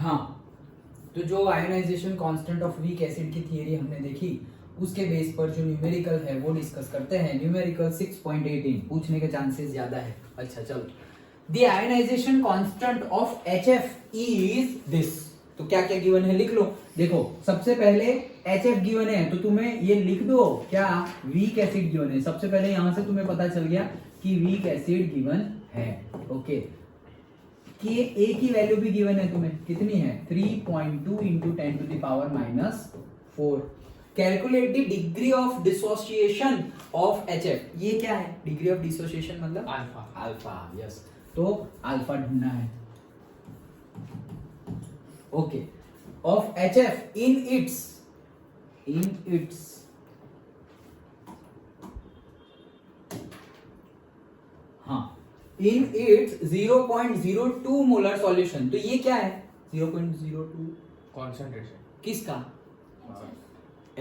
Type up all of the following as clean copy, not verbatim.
हाँ, तो जो ionisation constant of weak acid की थियरी हमने देखी, उसके बेस पर जो न्यूमेरिकल है वो डिस्कस करते हैं। न्यूमेरिकल 6.18 पूछने के चांसेस ज्यादा है। अच्छा चलो, the ionisation constant of HF is this. तो क्या क्या गिवन है लिख लो। देखो सबसे पहले HF गिवन है तो तुम्हें ये लिख दो, क्या वीक एसिड गिवन है। सबसे पहले यहां से तुम्हें पता चल गया कि वीक एसिड गिवन है। ओके, कि ए की वैल्यू भी गिवन है तुम्हें, कितनी है 3.2 into 10 to the power -4। Calculate the degree of dissociation of HF। ये क्या है डिग्री ऑफ डिसोसिएशन मतलब अल्फा। Alpha, yes. तो अल्फा ढूंढना है। Okay, of HF in its हाँ इन इट्स 0.02 मोलर सॉल्यूशन। तो ये क्या है 0.02 कॉन्सेंट्रेशन किसका,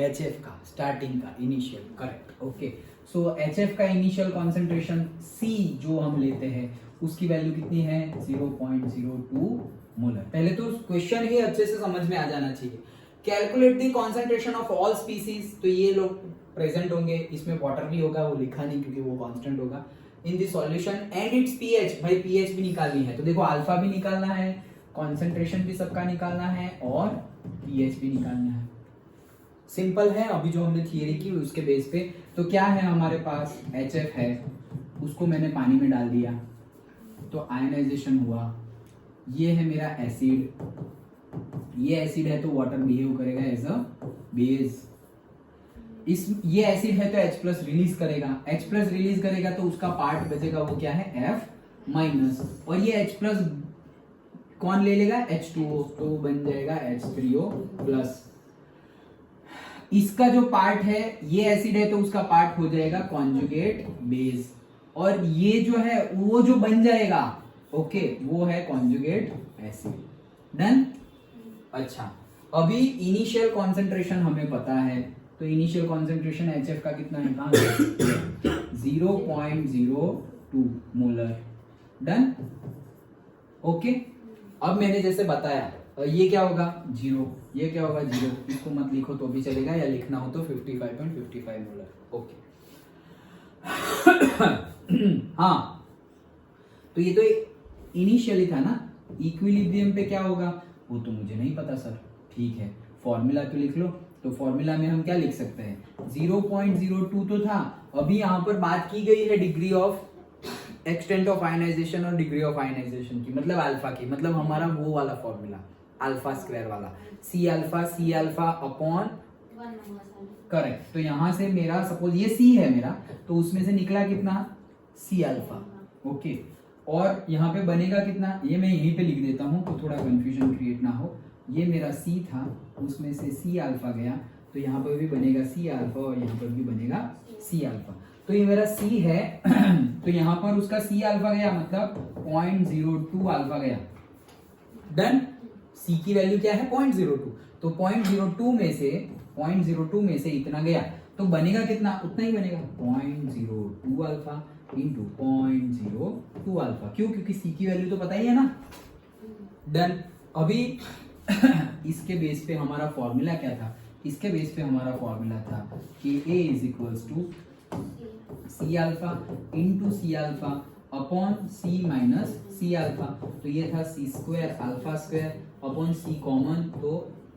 HF का, स्टार्टिंग का, इनिशियल, करेक्ट। ओके, सो HF का इनिशियल कॉन्सेंट्रेशन C जो हम लेते हैं उसकी वैल्यू कितनी है 0.02 मोलर। पहले तो क्वेश्चन ही अच्छे से समझ में आ जाना चाहिए। Calculate the concentration of all species, तो ये लोग प्रेजेंट होंगे, इसमें वाटर भी होगा, वो लिखा नहीं क्योंकि वो कांस्टेंट होगा। In the solution and it's pH, भाई पीएच भी निकालनी है, तो देखो अल्फा भी निकालना है, कॉन्सेंट्रेशन भी सबका निकालना है और पीएच भी निकालना है। सिंपल है, अभी जो हमने थियरी की उसके बेस पे। तो क्या है हमारे पास HF है, उसको मैंने पानी में डाल दिया तो आयनाइजेशन हुआ। ये है मेरा एसिड, ये एसिड है तो वाटर बिहेव करेगा एज अ बेस। ये एसिड है तो H+ रिलीज करेगा, H+ रिलीज करेगा तो उसका पार्ट बचेगा, वो क्या है F-, और ये H+ कौन ले लेगा H2O, तो बन जाएगा H3O+। इसका जो पार्ट है, ये एसिड है तो उसका पार्ट हो जाएगा कॉन्जुगेट बेस, और ये जो है वो जो बन जाएगा ओके वो है कॉन्जुगेट एसिड। डन। अच्छा, अभी इनिशियल कॉन्सेंट्रेशन हमें पता है, तो इनिशियल कॉन्सेंट्रेशन HF का कितना है, कहां 0.02 मोलर। डन। ओके, अब मैंने जैसे बताया ये क्या होगा 0, ये क्या होगा 0, इसको मत लिखो तो भी चलेगा, या लिखना हो तो 55.55 मोलर। ओके हाँ, तो ये तो इनिशियली था ना। इक्विलिब्रियम पे क्या होगा वो तो मुझे नहीं पता सर। ठीक है, फॉर्मूला तो लिख लो। तो फॉर्मूला में हम क्या लिख सकते हैं 0.02 तो था, अभी यहां पर बात की गई है degree of extent of ionisation और डिग्री ऑफ आयनाइजेशन की, मतलब अल्फा की, मतलब हमारा वो वाला फॉर्मूला अल्फा स्क्वायर वाला, C अल्फा अपॉन, करेक्ट। तो यहां से मेरा सपोज ये C है मेरा, तो उसमें से निकला कितना C अल्फा। ओके, और यहाँ पे बनेगा कितना, ये मैं यहीं पे लिख देता हूँ तो थोड़ा कंफ्यूजन क्रिएट ना हो। ये मेरा C था, उसमें से C अल्फा गया, तो यहाँ पर भी बनेगा C अल्फा और यहाँ पर भी बनेगा C अल्फा। तो ये मेरा C है तो यहाँ पर उसका C अल्फा गया, मतलब 0.02 अल्फा गया। डन। C की वैल्यू क्या है 0.02, तो 0.02 में से इतना गया, तो बनेगा कितना, उतना ही बनेगा 0.02 अल्फा इंटू 0.02 अल्फा। क्यों, क्योंकि C की वैल्यू तो पता ही है ना। डन। अभी इसके बेस पे हमारा फॉर्मूला क्या था, इसके बेस पे हमारा फॉर्मूला था कि A is equals to C alpha into C alpha upon C minus C alpha. तो ये था C square alpha square upon C common, तो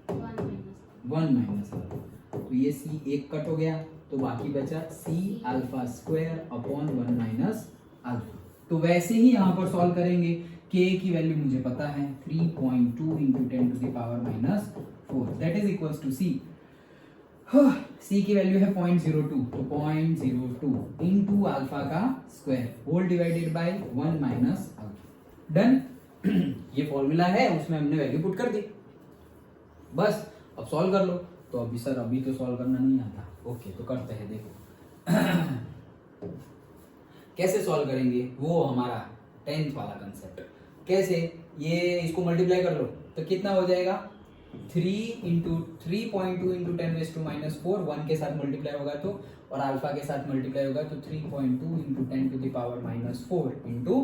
1 माइनस अल्फा। तो ये C एक कट हो गया, तो बाकी बचा C alpha square upon 1 minus alpha. तो वैसे ही यहाँ पर सॉल्व करेंगे। K की वैल्यू मुझे पता है 3.2 into 10 to the power -4, that is equals to C। C की वैल्यू है 0.02, तो 0.02 इंटू अल्फा का square whole divided by 1 minus alpha. Done. ये फॉर्मूला है, उसमें हमने वैल्यू पुट कर दी, बस अब सॉल्व कर लो। तो अभी सर अभी तो सॉल्व करना नहीं आता। ओके, तो करते हैं, देखो कैसे सॉल्व करेंगे, वो हमारा 10th वाला कंसेप्ट। कैसे, ये इसको मल्टीप्लाई कर लो तो कितना हो जाएगा 3.2 इंटू 10⁻⁻4, 1 के साथ मल्टीप्लाई होगा तो, और अल्फा के साथ मल्टीप्लाई होगा तो 3.2 into 10 to the power -4 into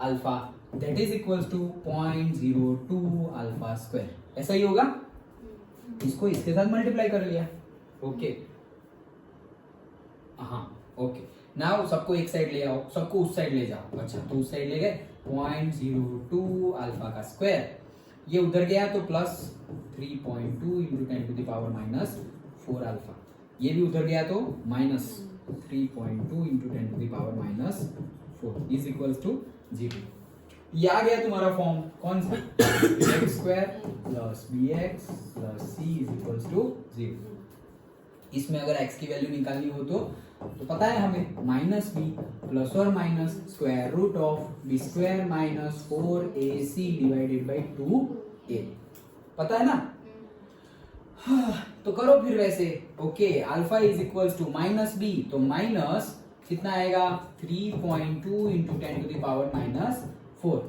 alpha. That is equals to 0.02 alpha square, ऐसा ही होगा। इसको इसके साथ मल्टीप्लाई कर लिया, ओके। हाँ ओके, नाउ सबको एक साइड ले आओ, सबको उस साइड ले जाओ। अच्छा तो उस साइड ले गए, 0.02 अल्फा का स्क्वायर, ये उधर गया तो plus 3.2 into 10 to the power minus 4 alpha, ये भी उधर गया तो minus 3.2 into 10 to the power minus 4 is equals to 0। ये आ गया तुम्हारा फॉर्म, कौन सा, X square plus B X plus C is equals to 0। इसमें अगर x की वैल्यू निकालनी हो तो पता है हमें, माइनस बी प्लस और minus square root of B square minus 4ac divided by 2a, पता है ना। तो करो फिर वैसे, okay. Alpha is equals to minus B, तो माइनस कितना आएगा 3.2 into 10 to the power minus 4,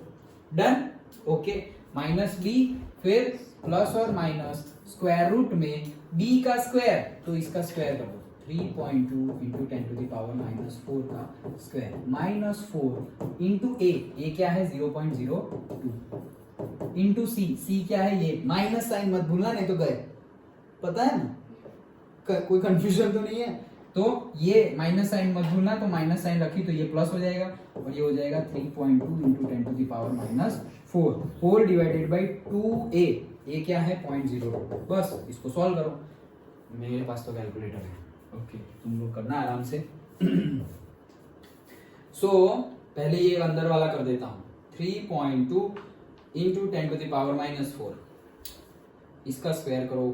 done, okay. Minus B, फिर प्लस और माइनस स्क्वायर रूट में b का स्क्वायर, तो इसका स्क्वायर करो 3.2 into 10 to the power minus 4 का स्क्वायर माइनस 4 इंटू a क्या है 0.02 इंटू c क्या है ये, माइनस साइन मत भूलना नहीं तो गए, पता है ना, कोई कंफ्यूजन तो नहीं है। तो ये माइनस साइन मत भूलना, तो माइनस साइन रखी तो ये प्लस हो जाएगा और ये हो जाएगा 3.2 into 10 to the power minus 4 whole divided by 2a, ये क्या है 0.02, बस इसको सॉल्व करो, मेरे पास तो कैलकुलेटर है, ओके तुम लोग करना आराम से। सो पहले ये अंदर वाला कर देता हूं, 3.2 into 10 to the power minus 4, इसका स्क्वायर करो,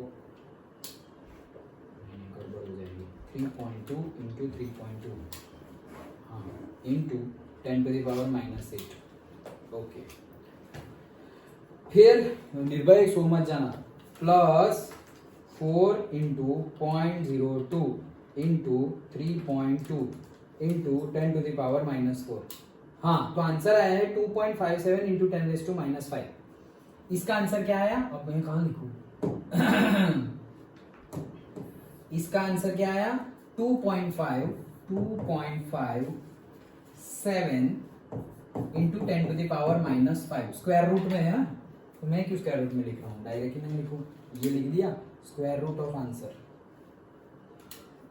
गड़बड़ हो जाएगी, 3.2 इंटू 3.2 हाँ into 10 to the power minus 8, okay. फिर निर्भय सो मत जाना, plus 4 into 0.02 into 3.2 into 10 to the power minus 4, हाँ तो आंसर आया है 2.57 इंटू 10 रेज़ टू माइनस 5। इसका आंसर क्या आया, अब मैं कहाँ लिखूं, इसका आंसर क्या आया 2.57 into 10 to the power minus 5, square root में है ना, तो मैं क्यों स्क्वायर रूट में लिख रहा हूँ, डायरेक्ट ही नहीं लिखूं, ये लिख दिया स्क्वायर रूट ऑफ आंसर।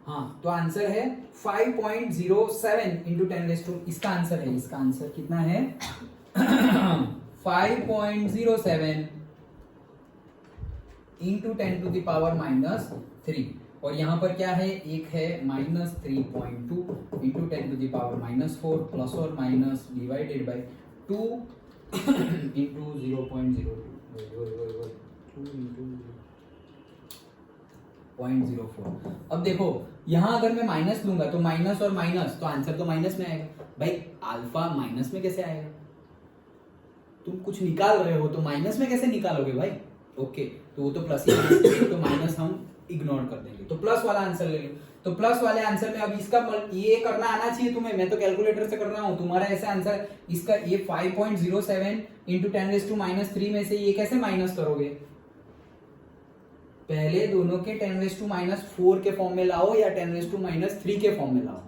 हाँ तो आंसर है 5.07 इंटू 10 रेज़ टू, इसका आंसर है, इसका आंसर कितना है 5.07 into 10 to the power minus 3, और यहाँ पर क्या है, एक है minus 3.2 into 10 to the power minus 4 plus और माइनस डिवाइडेड बाई 2 इंटू 0.02 0.04। अब देखो यहां अगर मैं माइनस लूंगा तो माइनस और माइनस, तो आंसर तो माइनस में आएगा भाई, अल्फा माइनस में कैसे आएगा, तुम कुछ निकाल रहे हो तो माइनस में कैसे निकालोगे भाई, ओके तो वो तो प्लस ही, तो माइनस हम इग्नोर कर देंगे, तो प्लस वाला आंसर ले लो। तो प्लस वाले आंसर में अब इसका ये करना आना चाहिए तुम्हें, मैं तो कैलकुलेटर से कर रहा हूं, तुम्हारा ऐसा आंसर, इसका ये 5.07 इंटू 10 रेज़ टू माइनस 3 में से ये कैसे माइनस करोगे, पहले दोनों के 10 रेज़ टू माइनस 4 के फॉर्म में लाओ या 10 रेज़ टू माइनस 3 के फॉर्म में लाओ,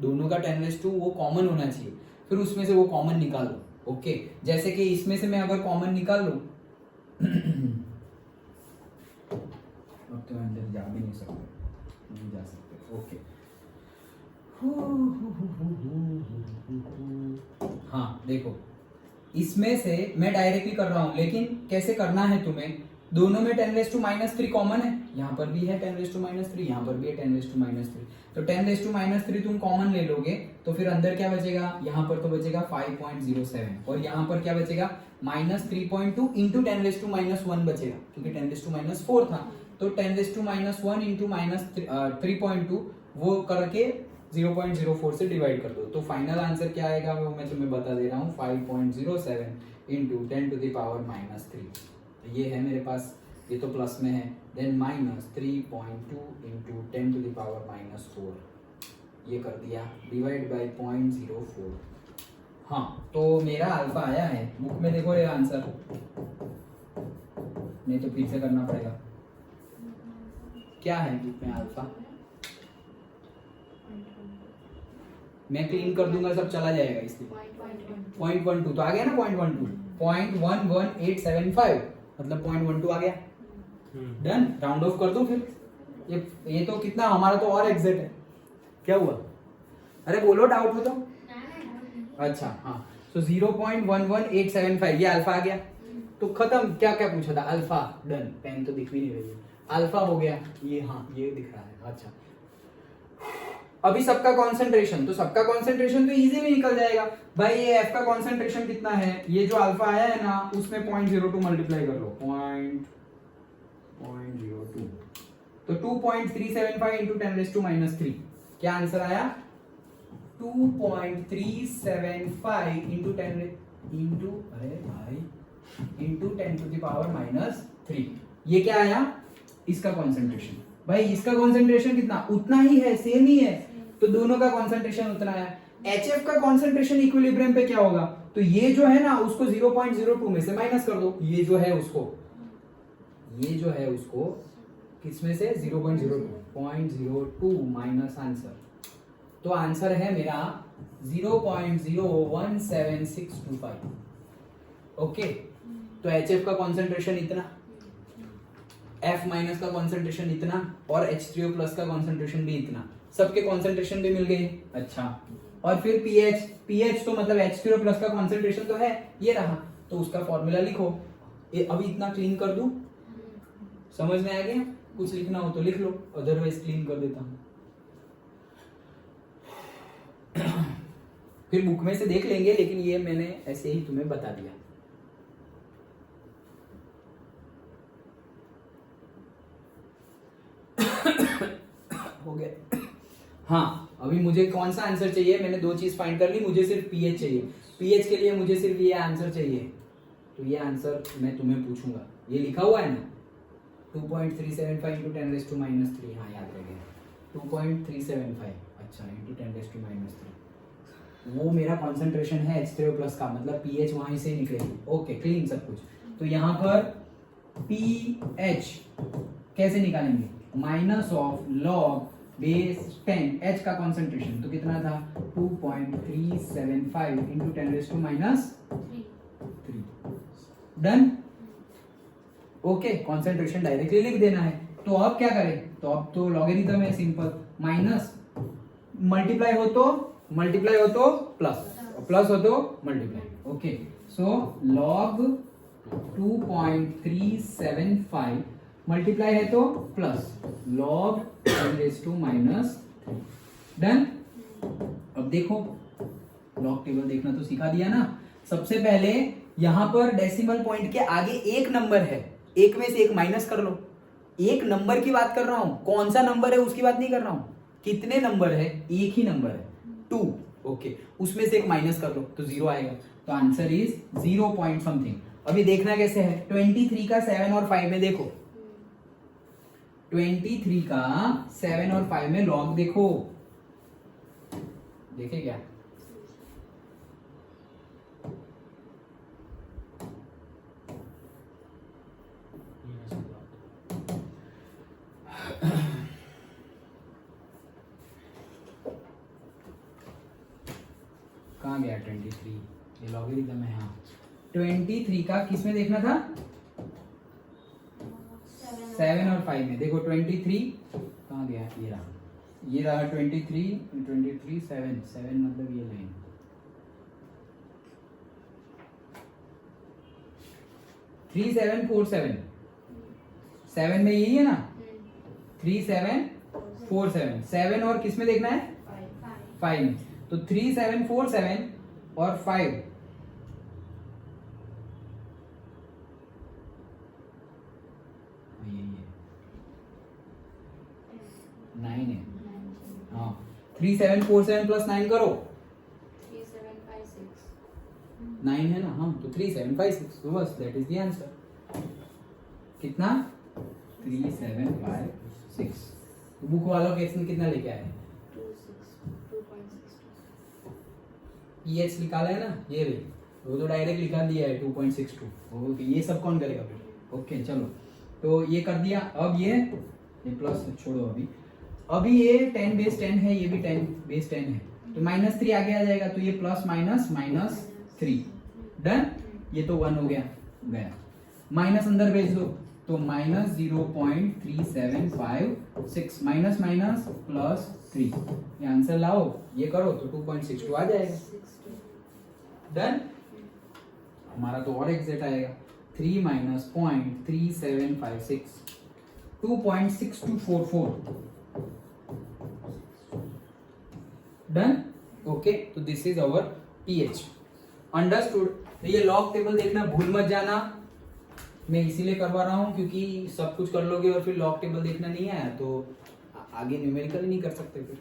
दोनों का 10 रेज़ टू वो कॉमन होना चाहिए, फिर उसमें से वो कॉमन निकालो, ओके। जैसे कि इसमें से मैं अगर कॉमन निकाल लूं अब तो अंदर जा भी नहीं सकते, नहीं जा सकते, ओके। हाँ देखो इसमें से मैं डायरेक्टली कर रहा हूं, लेकिन कैसे करना है तुम्हें, दोनों में 10 रेज़ टू माइनस 3 कॉमन है, यहाँ पर भी है 10 रेज़ टू माइनस 3, यहाँ पर भी है 10 रेज़ टू माइनस 3, तो 10 रेज़ टू माइनस 3 तुम कॉमन ले लोगे तो फिर अंदर क्या बचेगा, यहाँ पर तो बचेगा 5.07 और यहाँ पर क्या बचेगा minus 3.2 into 10 raise to minus 1 बचेगा, क्योंकि 10 रेज़ टू माइनस 4 था, तो 10 raise to minus 1 into minus 3.2 वो करके 0.04 से डिवाइड कर दो, तो फाइनल आंसर क्या आएगा वो मैं तुम्हें बता दे रहा हूँ, 5.07 into 10 to the power minus 3, ये है मेरे पास, ये तो प्लस में है, then minus 3.2 into 10 to the power minus 4, ये कर दिया डिवाइड बाई 0.04। हाँ तो मेरा अल्फा आया है, बुक में देखो ये आंसर, नहीं तो फिर से करना पड़ेगा, क्या है बुक में अल्फा, मैं क्लीन कर दूंगा, सब चला जाएगा इसलिए 0.12 तो आ गया ना 0.12 0.11875 मतलब 0.12 आ गया। डन, राउंड ऑफ कर दो फिर। ये तो कितना हमारा तो और एग्जैक्ट है। क्या हुआ? अरे बोलो डाउट हो तो। अच्छा हाँ, तो 0.11875 ये अल्फा आ गया। तो खत्म। क्या क्या पूछा था? अल्फा। डन, पेन तो दिख भी नहीं रही है। अल्फा हो गया ये, हाँ ये दिख रहा है। अच्छा अभी सबका कॉन्सेंट्रेशन, तो सबका कॉन्सेंट्रेशन तो इजीली निकल जाएगा भाई। ये एफ का कॉन्सेंट्रेशन कितना है? ये जो अल्फा आया है ना उसमें 0.02 मल्टीप्लाई कर लो, 0.02 तो 2.375 इंटू 10⁻³ क्या आंसर आया? 2.375 इंटू 10 इंटू अरे भाई इंटू 10⁻³ ये क्या आया? इसका कॉन्सेंट्रेशन। भाई इसका कॉन्सेंट्रेशन कितना? उतना ही है, सेम ही है, तो दोनों का कॉन्सेंट्रेशन उतना है। HF का कॉन्सेंट्रेशन इक्विलिब्रियम पे क्या होगा? तो ये जो है ना उसको 0.02 में से माइनस कर दो। ये जो है उसको किसमें से? 0.02 माइनस आंसर, तो आंसर है मेरा 0.017625। ओके, तो HF का कॉन्सेंट्रेशन इतना, F माइनस का कॉन्सेंट्रेशन इतना और H3O प्लस का कॉन्सेंट्रेशन भी इतना, सबके कॉन्सेंट्रेशन भी मिल गए। अच्छा, और फिर pH तो मतलब H3O प्लस का कॉन्सेंट्रेशन तो है, ये रहा, तो उसका फॉर्मूला लिखो। अभी इतना क्लीन कर दूं, समझ में आ गया? कुछ लिखना हो तो लिख लो, अदरवाइज क्लीन कर देता हूं। फिर बुक में से देख लेंगे, लेकिन ये मैंने ऐसे ही तुम्हें बता दिया। हो गया। हाँ, अभी मुझे कौन सा आंसर चाहिए? मैंने दो चीज फाइंड कर ली, मुझे सिर्फ पीएच चाहिए। पीएच के लिए मुझे सिर्फ ये आंसर चाहिए, तो ये आंसर मैं तुम्हें पूछूंगा। ये लिखा हुआ है ना 2.375 इंटू 10⁻³ हाँ याद रह गया 2.375 अच्छा इंटू 10⁻³ वो मेरा कॉन्सेंट्रेशन है H3O प्लस का, मतलब पीएच वहां से निकलेगी। ओके, क्लीन सब कुछ। तो यहाँ पर पीएच कैसे निकालेंगे? Minus of log base 10 H का कॉन्सेंट्रेशन तो कितना था? 2.375 into 10⁻³ done. Okay, concentration directly लिख देना है। तो अब क्या करें? तो अब तो लॉगरिथम है सिंपल, माइनस मल्टीप्लाई हो तो प्लस, प्लस हो तो multiply. Okay, so log 2.375 multiply है तो प्लस लॉग 10⁻³ डन। अब देखो, लॉग टेबल देखना तो सिखा दिया ना। सबसे पहले यहां पर डेसिमल पॉइंट के आगे एक नंबर है, एक में से एक माइनस कर लो। एक नंबर की बात कर रहा हूं, कौन सा नंबर है उसकी बात नहीं कर रहा हूं। कितने नंबर है? एक ही नंबर है 2। ओके, उसमें से एक माइनस कर लो तो 0 आएगा, तो आंसर इज 0 पॉइंट समथिंग। अभी देखना कैसे है? 23 का 7 और 5 में देखो, 23 का 7 और 5 में लॉग देखो, देखे क्या? कहाँ गया 23? ये लॉगरिथम है। हाँ, 23 का किस में देखना था? 7 और 5 में देखो। 23 कहाँ गया? ये रहा 23 7 मतलब ये लाइन 3747 7 में यही है ना 3747 7 और किस में देखना है? 5 में। तो 3747 और 5 9 है। हाँ, 3747 प्लस 9 करो 9 है ना। हाँ, तो 3756 तो बस दैट इज द आंसर। कितना? 3756। बुक वालों के कितना लेके आए? पीएच निकाला है ना, ये भी वो तो डायरेक्ट लिखा दिया है 2.62। ओके, ये सब कौन करेगा फिर? ओके चलो, तो ये कर दिया। अब ये प्लस छोड़ो, अभी ये 10 बेस 10 है, ये भी 10 बेस 10 है, तो -3 आगे आ जाएगा, तो ये प्लस माइनस -3 डन। ये तो 1 हो गया, माइनस अंदर भेज दो तो -0.3756 माइनस माइनस +3, ये आंसर लाओ, ये करो तो 2.62 आ जाएगा। डन। हमारा तो और एग्जैक्ट आएगा 3 माइनस 0.3756 2.6244। डन। ओके, तो this is our pH। Understood. तो ये लॉग टेबल देखना भूल मत जाना, मैं इसीलिए करवा रहा हूं क्योंकि सब कुछ कर लोगे और फिर लॉग टेबल देखना नहीं आया तो आगे न्यूमेरिकल ही नहीं कर सकते फिर।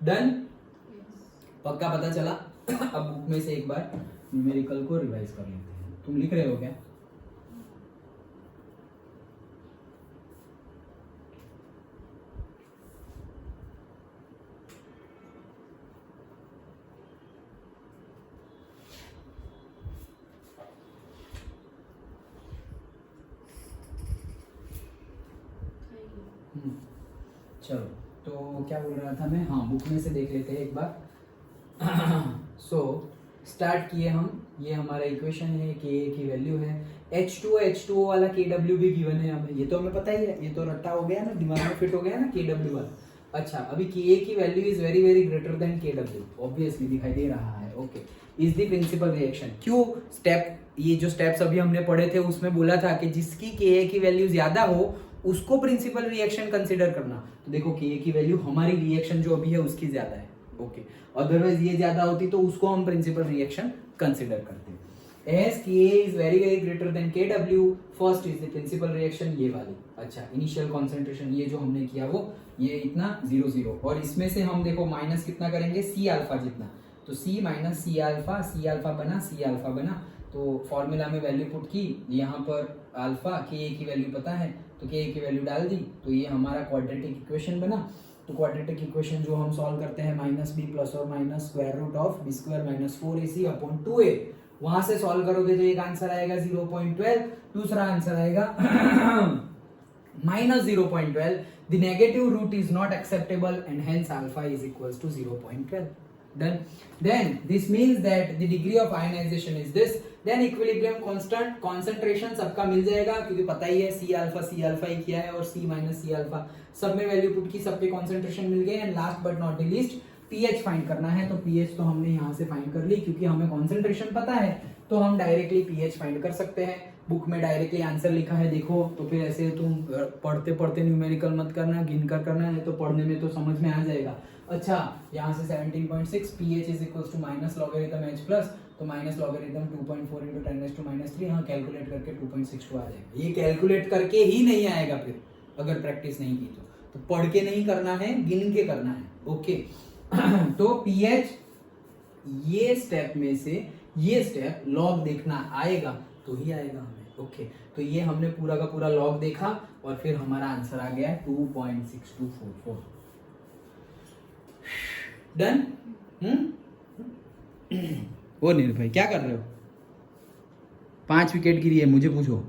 डन। पक्का पता चला। अब बुक में से एक बार न्यूमेरिकल को रिवाइज कर लेते हैं। तुम लिख रहे हो क्या? चलो, तो क्या बोल रहा था मैं, हाँ बुक में से देख लेते हैं एक बार। सो स्टार्ट किए हम, ये हमारा इक्वेशन है, के की वैल्यू है, H2O वाला KW भी गिवन है हमें, ये तो हमें पता ही है, ये तो रट्टा हो गया ना, दिमाग में फिट हो गया ना KW वाला। अच्छा, अभी के K value is very very greater than KW, obviously दिखाई दे रहा है। Okay, is the principal reaction. क्यों स्टेप, ये जो स्टेप्स अभी हमने पढ़े थे उसमें बोला था कि जिसकी के की वैल्यू ज्यादा हो उसको प्रिंसिपल रिएक्शन कंसीडर करना। तो देखो के की वैल्यू हमारी रिएक्शन जो अभी है उसकी ज्यादा है। ओके, अदरवाइज ये ज्यादा होती तो उसको हम प्रिंसिपल रिएक्शन कंसीडर करते हैं। As K is very very greater than KW, first is the principal reaction, ये वाली। अच्छा, इनिशियल कॉन्सेंट्रेशन ये जो हमने किया वो ये इतना 0 0, और इसमें से हम देखो माइनस कितना करेंगे, C अल्फा जितना, तो C माइनस C अल्फा बना, तो फॉर्मूला में वैल्यू पुट की, यहाँ पर अल्फा के की वैल्यू पता है तो के की वैल्यू डाल दी, तो ये हमारा क्वाड्रेटिक इक्वेशन बना। तो क्वाड्रेटिक इक्वेशन जो हम सॉल्व करते हैं -b प्लस और minus square root of b square minus 4ac upon 2a, वहां से सॉल्व करोगे तो एक आंसर आएगा 0.12, दूसरा आंसर आएगा -0.12। The negative root is not acceptable and hence alpha is equals to 0.12। Done. Then this means that the degree of ionization is this. Then equilibrium constant concentration सबका मिल जाएगा क्योंकि पता ही है C अल्फा ही किया है और C माइनस C अल्फा सब में वैल्यू पुट की, सब पे कॉन्सेंट्रेशन मिल गए। And last but not the least pH find करना है, तो pH तो हमने यहाँ से फाइंड कर ली क्योंकि हमें कॉन्सेंट्रेशन पता है तो हम डायरेक्टली pH फाइंड कर सकते हैं। बुक में डायरेक्टली आंसर लिखा है देखो, तो फिर ऐसे तुम पढ़ते पढ़ते न्यूमेरिकल मत करना, गिन कर करना है, तो पढ़ने में तो समझ में आ जाएगा। अच्छा, यहाँ से 17.6 pH is equals to minus logarithm H plus, तो माइनस लॉगरिथम 2.4 इंटू 10⁻⁻3, हाँ कैलकुलेट करके 2.62 आ जाएगा। ये कैलकुलेट करके ही नहीं आएगा फिर, अगर प्रैक्टिस नहीं की तो पढ़ के नहीं करना है, गिन के करना है। ओके, तो pH ये स्टेप में से ये स्टेप लॉग देखना आएगा तो ही आएगा हमें। ओके, तो ये हमने पूरा का पूरा लॉग देखा और फिर हमारा आंसर आ गया 2.6244। डन। वो नहीं भाई क्या कर रहे हो, 5 विकेट गिरी है, मुझे पूछो।